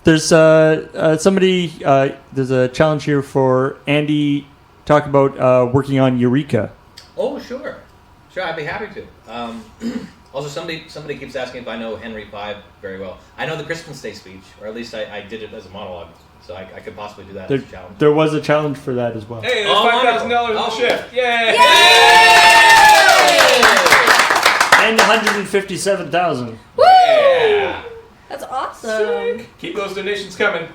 There's somebody. There's a challenge here for Andy. Talk about working on Eureka. Oh, sure, I'd be happy to. Also, somebody keeps asking if I know Henry V very well. I know the Christmas Day speech, or at least I did it as a monologue, so I could possibly do that as a challenge. There was a challenge for that as well. Hey, there's $5,000 in the shift! Yay! And 157,000. Woo! Yeah. That's awesome. Sick. Keep those donations coming.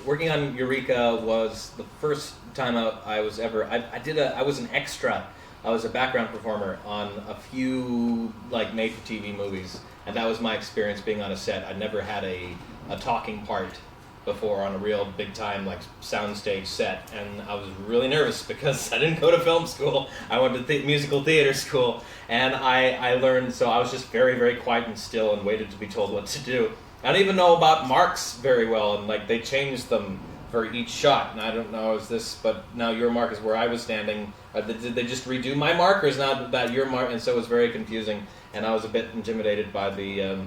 Working on Eureka was the first time I was ever. I was an extra. I was a background performer on a few made-for-TV movies, and that was my experience being on a set. I'd never had a talking part before on a real big-time soundstage set, and I was really nervous because I didn't go to film school. I went to musical theater school, and I learned. So I was just very, very quiet and still, and waited to be told what to do. I don't even know about marks very well, and they changed them for each shot, and I don't know but now your mark is where I was standing. Did they just redo my markers now that your mark? And so it was very confusing, and I was a bit intimidated by the.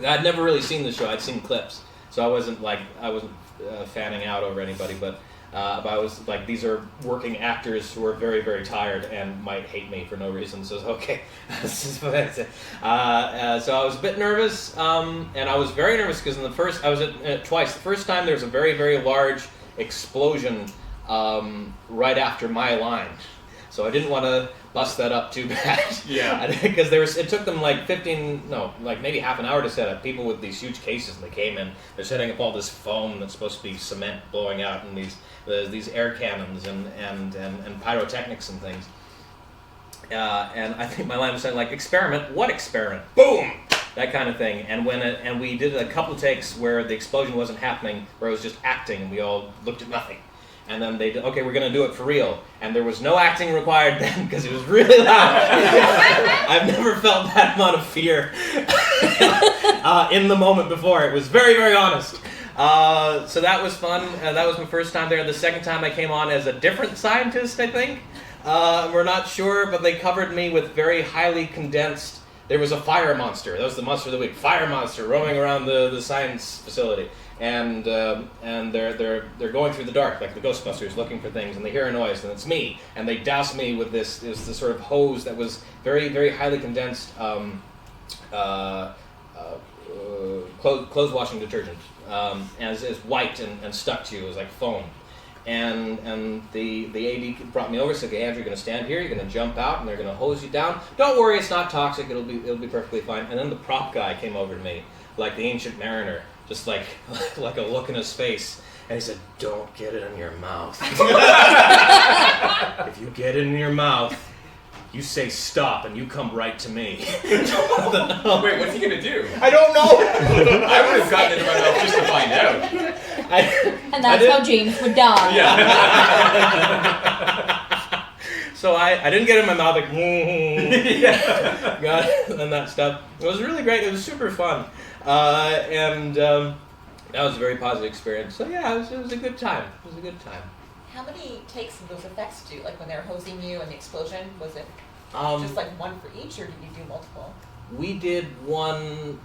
I'd never really seen the show. I'd seen clips, so I wasn't fanning out over anybody, but I was these are working actors who are very, very tired and might hate me for no reason. So okay, so I was a bit nervous, and I was very nervous because in the first I was at twice. The first time there was a very, very large explosion right after my line, so I didn't want to bust that up too bad. Yeah. Because it took them maybe half an hour to set up. People with these huge cases, and they came in. They're setting up all this foam that's supposed to be cement blowing out, and these air cannons and pyrotechnics and things. And I think my line was something like, "Experiment? What experiment? Boom!" That kind of thing. And and we did a couple takes where the explosion wasn't happening, where I was just acting, and we all looked at nothing. And then they did, okay, we're going to do it for real. And there was no acting required then because it was really loud. I've never felt that amount of fear in the moment before. It was very, very honest. So that was fun. That was my first time there. The second time I came on as a different scientist, I think. We're not sure, but they covered me with very highly condensed. There was a fire monster. That was the monster of the week. Fire monster roaming around the science facility. And they're going through the dark like the Ghostbusters looking for things, and they hear a noise, and it's me, and they douse me with this sort of hose that was very, very highly condensed clothes washing detergent, as white and stuck to you. It was like foam. And the AD brought me over, said, "Okay, Andrew, you're going to stand here, you're going to jump out, and they're going to hose you down. Don't worry, it's not toxic, it'll be perfectly fine." And then the prop guy came over to me, like the Ancient Mariner, just like a look in his face, and he said, "Don't get it in your mouth. If you get it in your mouth, you say stop, and you come right to me." Wait, what's he gonna do? I don't know. I would have gotten it in my mouth just to find out. And that's how James would die. Yeah. So I didn't get it in my mouth, got it, and that stuff. It was really great. It was super fun. And that was a very positive experience. So yeah, it was a good time. It was a good time. How many takes of those effects do? Like when they were hosing you and the explosion, was it just one for each, or did you do multiple? We did one.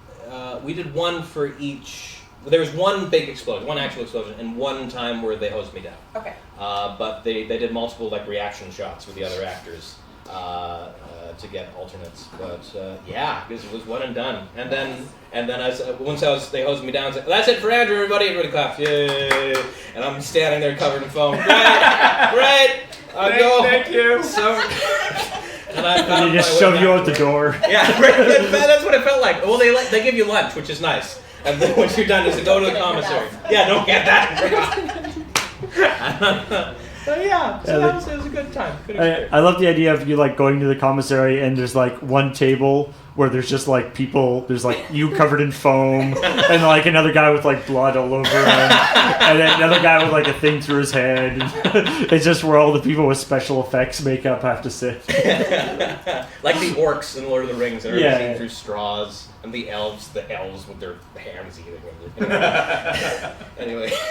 We did one for each. There was one big explosion, one actual explosion, and one time where they hosed me down. Okay. But they did multiple reaction shots with the other actors to get alternates. But yeah, because it was one and done. And then they hosed me down. And said, "That's it for Andrew, everybody." Everybody claps, yay! And I'm standing there covered in foam. Great. I'll go. Thank you. So. And they just shove you out the door. Yeah, that's what it felt like. Well, they give you lunch, which is nice. And then once you're done, is to go to the commissary. Yeah, don't get that. So yeah, it was a good time. Good experience. I love the idea of you going to the commissary and there's one table where there's just people. There's you covered in foam and another guy with blood all over him, and then another guy with a thing through his head. It's just where all the people with special effects makeup have to sit. Like the orcs in Lord of the Rings that are eating through straws, and the elves with their hands eating. Anyway.